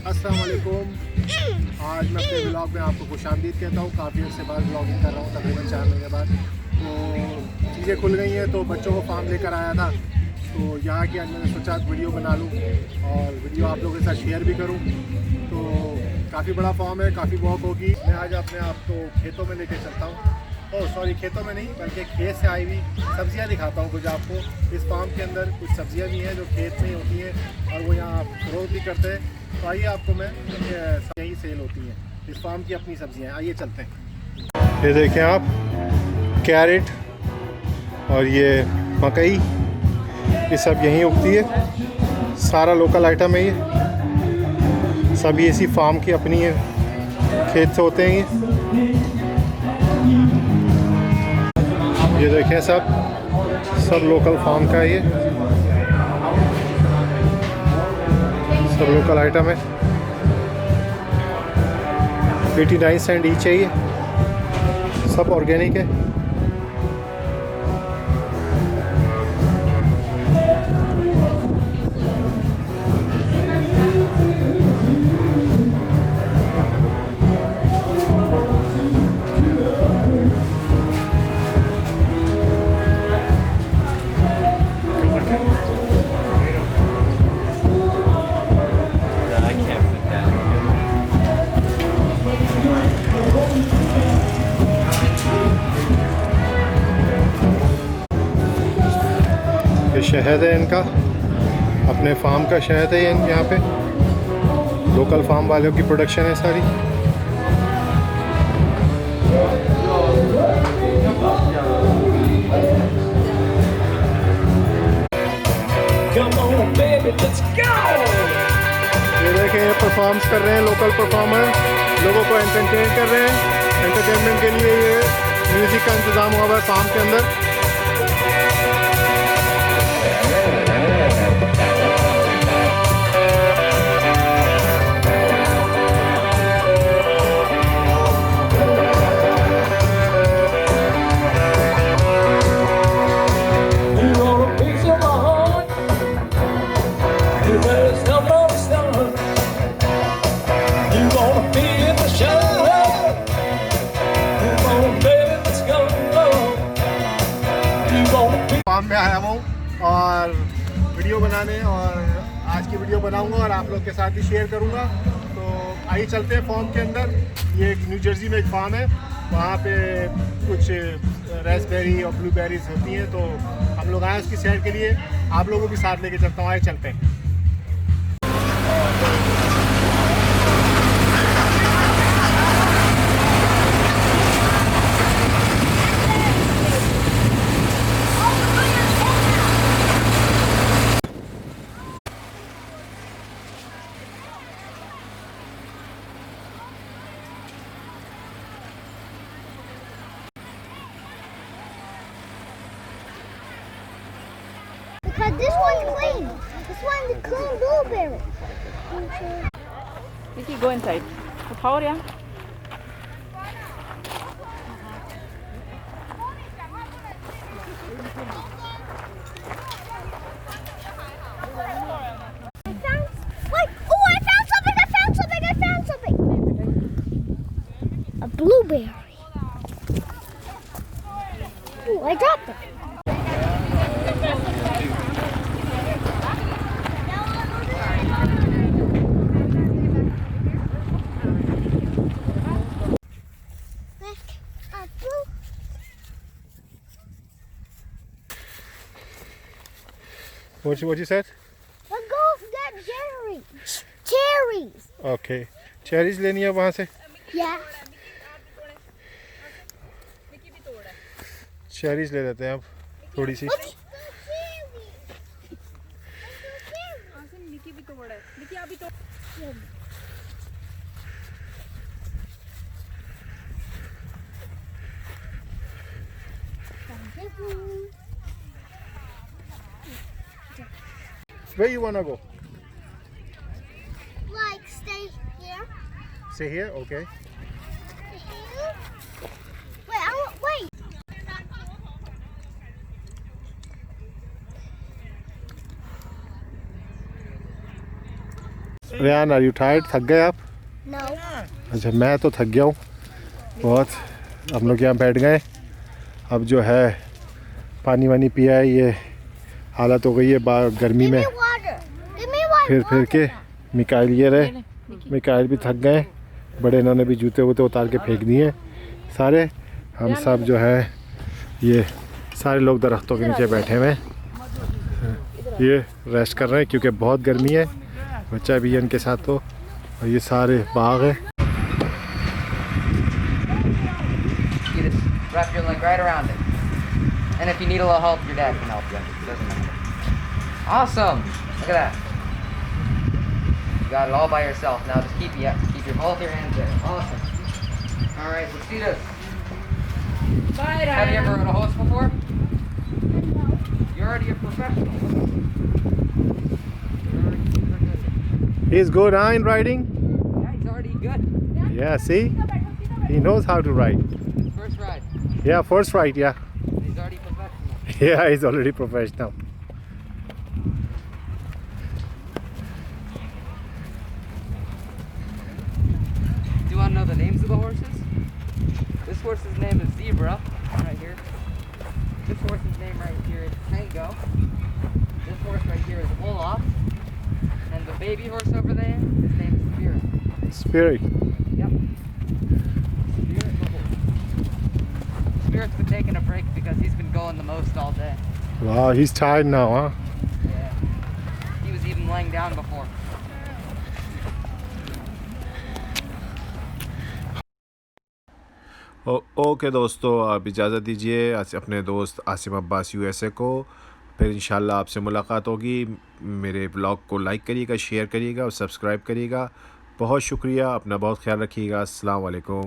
अस्सलाम वालेकुम। आज मैं अपने ब्लॉग में आपको खुशामदीद कहता हूँ। काफ़ी अर्से बाद ब्लॉगिंग कर रहा हूँ, तकरीबन 4 महीने बाद। तो चीज़ें खुल गई हैं, तो बच्चों को फार्म लेकर आया था। तो यहाँ की आज मैंने सोचा वीडियो बना लूँ और वीडियो आप लोगों के साथ शेयर भी करूँ। तो काफ़ी बड़ा फार्म है, काफ़ी वॉक होगी। मैं आज अपने आप को खेतों में लेके चलता हूँ। ओह सॉरी, खेतों में नहीं बल्कि खेत से आई हुई सब्जियां दिखाता हूँ कुछ आपको। इस फार्म के अंदर कुछ सब्जियां भी हैं जो खेत में ही होती हैं और वो यहाँ ग्रोथ भी करते हैं। तो आइए आपको मैं यही सेल होती हैं इस फार्म की अपनी सब्जियां। आइए चलते हैं। ये देखें आप, कैरेट और ये मकई, ये सब यहीं उगती है। सारा लोकल आइटम है ये, सब ये इसी फार्म की अपनी है, खेत से होते हैं ये देखें सब लोकल फार्म का है। ये सब लोकल आइटम है। 89 सेंट ईच है ये, सब ऑर्गेनिक है। ये शहद है इनका, अपने फार्म का शहद है ये। यहाँ पे लोकल फार्म वालों की प्रोडक्शन है सारी। ये देखें, ये परफॉर्म्स कर रहे हैं लोकल परफॉर्मर, लोगों को एंटरटेन कर रहे हैं। एंटरटेनमेंट के लिए ये म्यूज़िक का इंतज़ाम हुआ है फार्म के अंदर। फार्म में आया हूँ और वीडियो बनाने, और आज की वीडियो बनाऊंगा और आप लोग के साथ भी शेयर करूंगा। तो आइए चलते हैं फार्म के अंदर। ये एक न्यू जर्सी में एक फार्म है, वहाँ पे कुछ रास्पबेरी और ब्लूबेरीज होती हैं। तो हम लोग आए उसकी सैर के लिए, आप लोगों को भी साथ लेके चलता हूँ। आइए चलते हैं। Because this one's clean. This one's a clean blueberry. Vicky, go inside. उठाओ रिया। I found something. A blueberry. Ooh, I dropped it. What you said? Let's go get cherries. Cherries. Okay, cherries लेनी है वहाँ से। Yeah. Cherries ले लेते हैं अब थोड़ी सी। Where you wanna go? Like stay here. Stay here, okay. Wait. Rehan are you tired? थक गए आप? No. अच्छा मैं तो थक गया हूँ बहुत। हम लोग यहाँ बैठ गए। अब जो है पानी वानी पिया है, ये हालत हो गई है गर्मी Give में me water. Give me water. फिर के। मिकाइल ये रहे, मिकाइल भी थक गए। बड़े इन्होंने भी जूते वूते उतार के फेंक दिए सारे। हम सब जो है ये सारे लोग दरख्तों के नीचे बैठे हुए हैं, ये रेस्ट कर रहे हैं क्योंकि बहुत गर्मी है। बच्चा भी है इनके साथ तो, और ये सारे बाग है। You just wrap your leg right around it. And if you need a little help, your dad can help you. Doesn't matter. Awesome! Look at that. You got it all by yourself. Now just keep your both your hands there. Awesome. Alright, let's do this. Have you ever rode a horse before? You're already a professional. He's good in riding. Yeah, he's already good. Yeah, see, he knows how to ride. First ride. Yeah, first ride. Yeah, He's already professional. yeah, he's already professional. Do you want to know the names of the horses? This horse's name is Zebra, right here. This horse's name right here is Tango. This horse right here is Olaf. And the baby horse over there, his name is Spirit. Spirit. Yep. Spirit the horse. Spirit's been taking a break because he's been going the most all day. Wow, he's tired now, huh? Yeah. He was even laying down before. Okay दोस्तों, आप इजाज़त दीजिए अपने दोस्त Asim Abbas USA को। फिर इंशाल्लाह आपसे मुलाकात होगी। मेरे ब्लॉग को लाइक करिएगा, शेयर करिएगा और सब्सक्राइब करिएगा। बहुत शुक्रिया, अपना बहुत ख्याल रखिएगा। अस्सलाम वालेकुम।